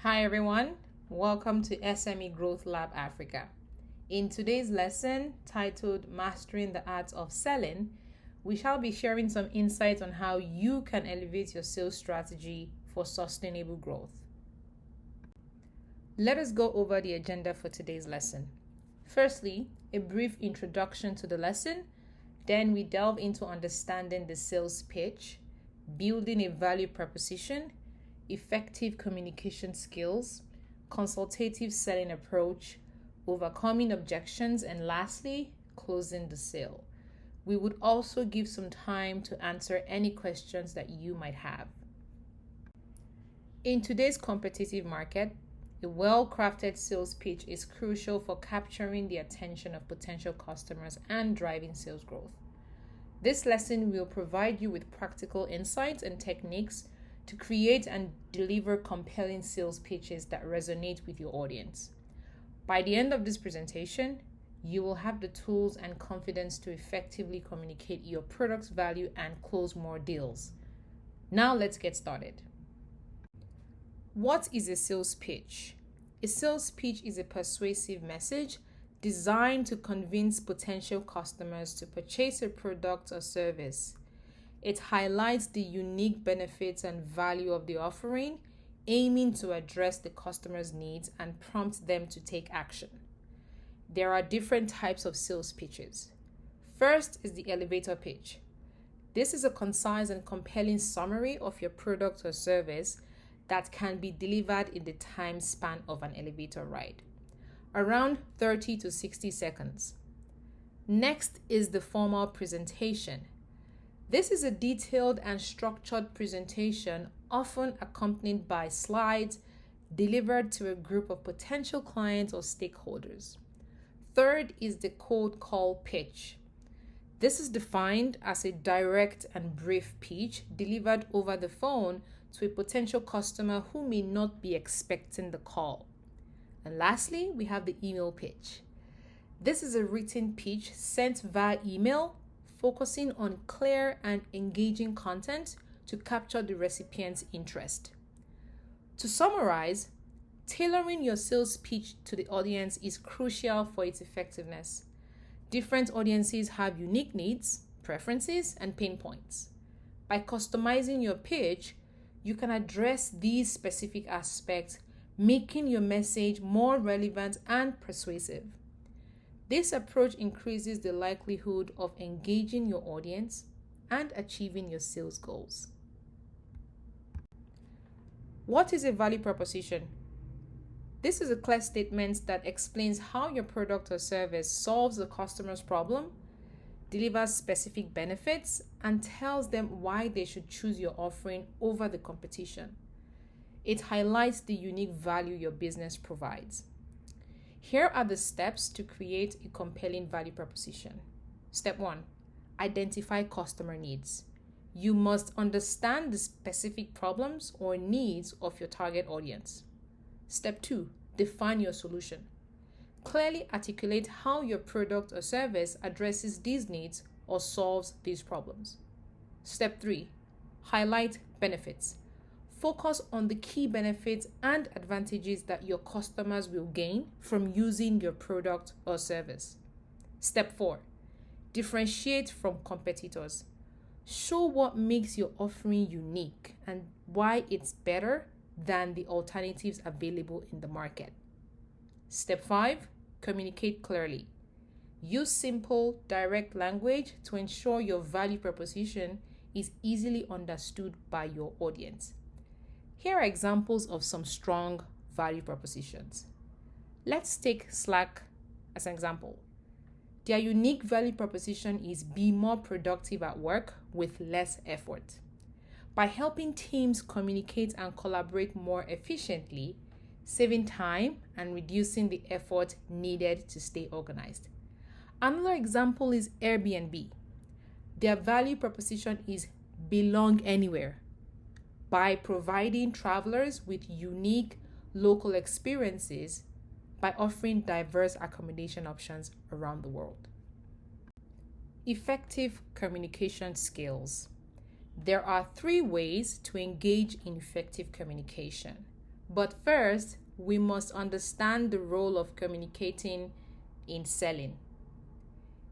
Hi everyone, welcome to SME Growth Lab Africa. In today's lesson titled Mastering the Art of Selling, we shall be sharing some insights on how you can elevate your sales strategy for sustainable growth. Let us go over the agenda for today's lesson. Firstly, a brief introduction to the lesson. Then we delve into understanding the sales pitch, building a value proposition, effective communication skills, consultative selling approach, overcoming objections, and lastly, closing the sale. We would also give some time to answer any questions that you might have. In today's competitive market, a well-crafted sales pitch is crucial for capturing the attention of potential customers and driving sales growth. This lesson will provide you with practical insights and techniques to create and deliver compelling sales pitches that resonate with your audience. By the end of this presentation, you will have the tools and confidence to effectively communicate your product's value and close more deals. Now let's get started. What is a sales pitch? A sales pitch is a persuasive message designed to convince potential customers to purchase a product or service. It highlights the unique benefits and value of the offering, aiming to address the customer's needs and prompt them to take action. There are different types of sales pitches. First is the elevator pitch. This is a concise and compelling summary of your product or service that can be delivered in the time span of an elevator ride, around 30 to 60 seconds. Next is the formal presentation. This is a detailed and structured presentation, often accompanied by slides delivered to a group of potential clients or stakeholders. Third is the cold call pitch. This is defined as a direct and brief pitch delivered over the phone to a potential customer who may not be expecting the call. And lastly, we have the email pitch. This is a written pitch sent via email, focusing on clear and engaging content to capture the recipient's interest. To summarize, tailoring your sales pitch to the audience is crucial for its effectiveness. Different audiences have unique needs, preferences, and pain points. By customizing your pitch, you can address these specific aspects, making your message more relevant and persuasive. This approach increases the likelihood of engaging your audience and achieving your sales goals. What is a value proposition? This is a clear statement that explains how your product or service solves the customer's problem, delivers specific benefits, and tells them why they should choose your offering over the competition. It highlights the unique value your business provides. Here are the steps to create a compelling value proposition. Step 1. Identify customer needs. You must understand the specific problems or needs of your target audience. Step 2. Define your solution. Clearly articulate how your product or service addresses these needs or solves these problems. Step 3. Highlight benefits. Focus on the key benefits and advantages that your customers will gain from using your product or service. Step 4. Differentiate from competitors. Show what makes your offering unique and why it's better than the alternatives available in the market. Step 5. Communicate clearly. Use simple, direct language to ensure your value proposition is easily understood by your audience. Here are examples of some strong value propositions. Let's take Slack as an example. Their unique value proposition is be more productive at work with less effort. By helping teams communicate and collaborate more efficiently, saving time and reducing the effort needed to stay organized. Another example is Airbnb. Their value proposition is belong anywhere. By providing travelers with unique local experiences by offering diverse accommodation options around the world. Effective communication skills. There are 3 ways to engage in effective communication. But first, we must understand the role of communicating in selling.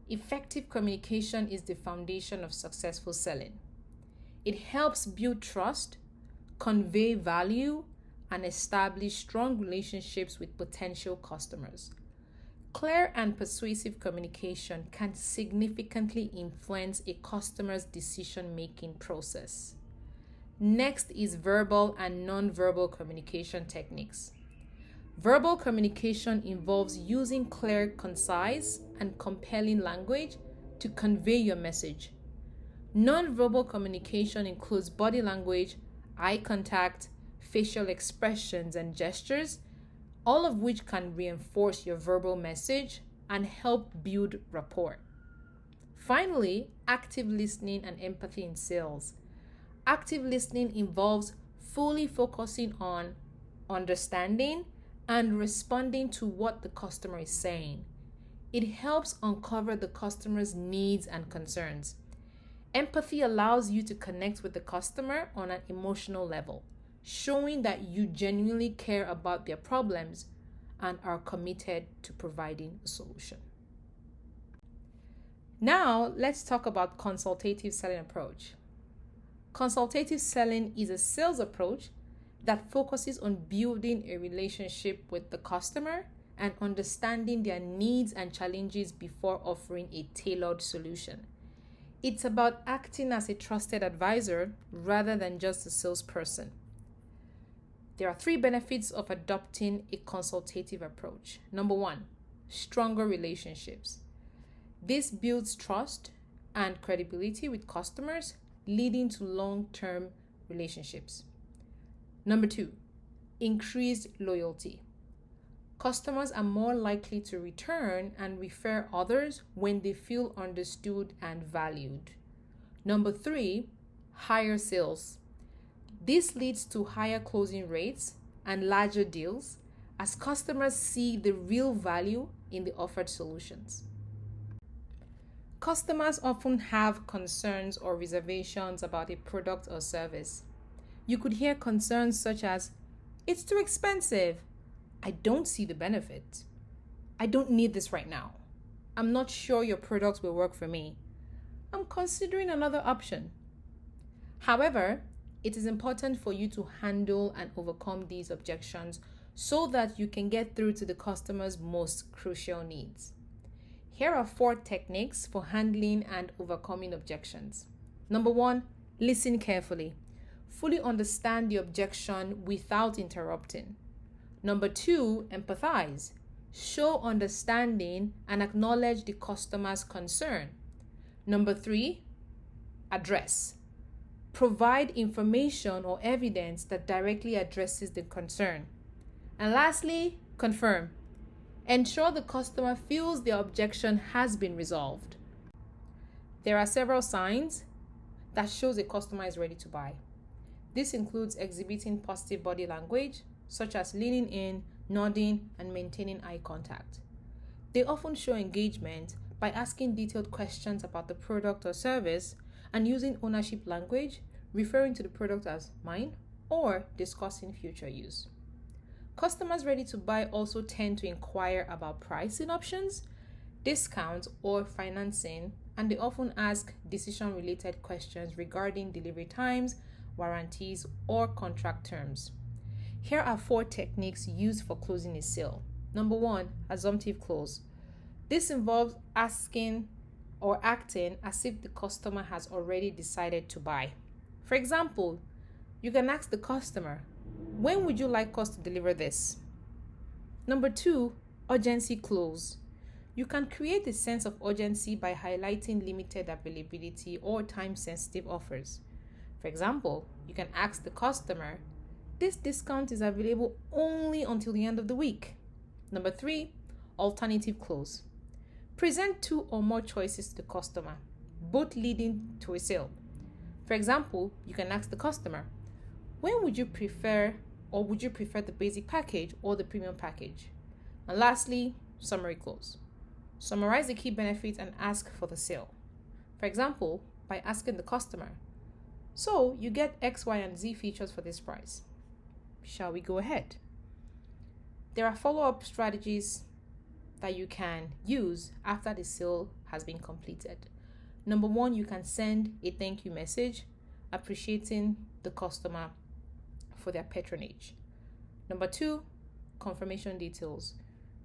Effective communication is the foundation of successful selling. It helps build trust, convey value, and establish strong relationships with potential customers. Clear and persuasive communication can significantly influence a customer's decision-making process. Next is verbal and non-verbal communication techniques. Verbal communication involves using clear, concise, and compelling language to convey your message. Non-verbal communication includes body language, eye contact, facial expressions, and gestures, all of which can reinforce your verbal message and help build rapport. Finally, active listening and empathy in sales. Active listening involves fully focusing on understanding and responding to what the customer is saying. It helps uncover the customer's needs and concerns. Empathy allows you to connect with the customer on an emotional level, showing that you genuinely care about their problems and are committed to providing a solution. Now, let's talk about consultative selling approach. Consultative selling is a sales approach that focuses on building a relationship with the customer and understanding their needs and challenges before offering a tailored solution. It's about acting as a trusted advisor rather than just a salesperson. There are 3 benefits of adopting a consultative approach. Number 1, stronger relationships. This builds trust and credibility with customers, leading to long-term relationships. Number 2, increased loyalty. Customers are more likely to return and refer others when they feel understood and valued. Number 3, higher sales. This leads to higher closing rates and larger deals as customers see the real value in the offered solutions. Customers often have concerns or reservations about a product or service. You could hear concerns such as, "It's too expensive. I don't see the benefit. I don't need this right now. I'm not sure your product will work for me. I'm considering another option." However, it is important for you to handle and overcome these objections so that you can get through to the customer's most crucial needs. Here are 4 techniques for handling and overcoming objections. Number 1, listen carefully. Fully understand the objection without interrupting. Number 2, empathize. Show understanding and acknowledge the customer's concern. Number 3, address. Provide information or evidence that directly addresses the concern. And lastly, confirm. Ensure the customer feels the objection has been resolved. There are several signs that shows a customer is ready to buy. This includes exhibiting positive body language, such as leaning in, nodding, and maintaining eye contact. They often show engagement by asking detailed questions about the product or service and using ownership language, referring to the product as mine or discussing future use. Customers ready to buy also tend to inquire about pricing options, discounts, or financing, and they often ask decision-related questions regarding delivery times, warranties, or contract terms. Here are 4 techniques used for closing a sale. Number 1, assumptive close. This involves asking or acting as if the customer has already decided to buy. For example, you can ask the customer, "When would you like us to deliver this?" Number 2, urgency close. You can create a sense of urgency by highlighting limited availability or time-sensitive offers. For example, you can ask the customer, "This discount is available only until the end of the week." Number 3, alternative close. Present 2 or more choices to the customer, both leading to a sale. For example, you can ask the customer, "When would you prefer the basic package or the premium package?" And lastly, summary close. Summarize the key benefits and ask for the sale. For example, by asking the customer, "So you get X, Y, and Z features for this price." shall we go ahead? There are follow-up strategies that you can use after the sale has been completed. Number one, you can send a thank you message appreciating the customer for their patronage. Number two, confirmation details.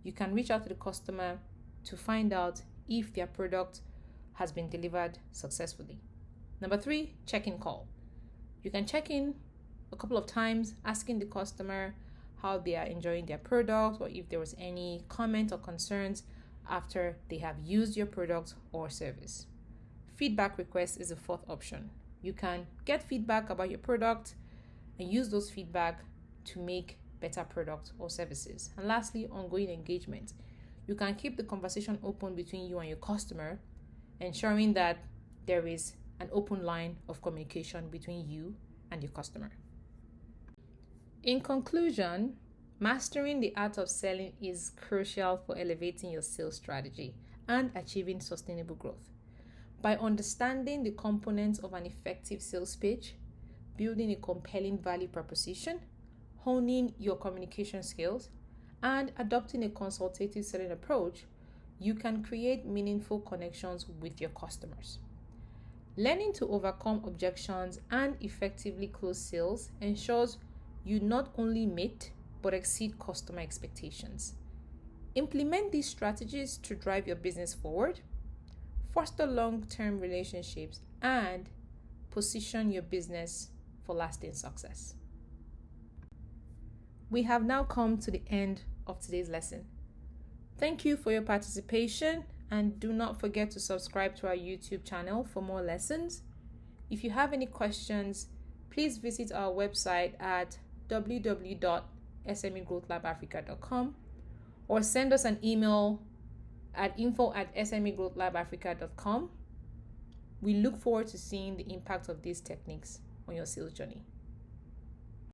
You can reach out to the customer to find out if their product has been delivered successfully. Number three, check-in call. You can check in a couple of times, asking the customer how they are enjoying their product or if there was any comment or concerns after they have used your product or service. Feedback request is the fourth option. You can get feedback about your product and use those feedback to make better products or services. And lastly, ongoing engagement. You can keep the conversation open between you and your customer, ensuring that there is an open line of communication between you and your customer. In conclusion, mastering the art of selling is crucial for elevating your sales strategy and achieving sustainable growth. By understanding the components of an effective sales pitch, building a compelling value proposition, honing your communication skills, and adopting a consultative selling approach, you can create meaningful connections with your customers. Learning to overcome objections and effectively close sales ensures you not only meet but exceed customer expectations. Implement these strategies to drive your business forward, foster long-term relationships, and position your business for lasting success. We have now come to the end of today's lesson. Thank you for your participation, and do not forget to subscribe to our YouTube channel for more lessons. If you have any questions, please visit our website at www.smegrowthlabafrica.com or send us an email at info@smegrowthlabafrica.com. We look forward to seeing the impact of these techniques on your sales journey.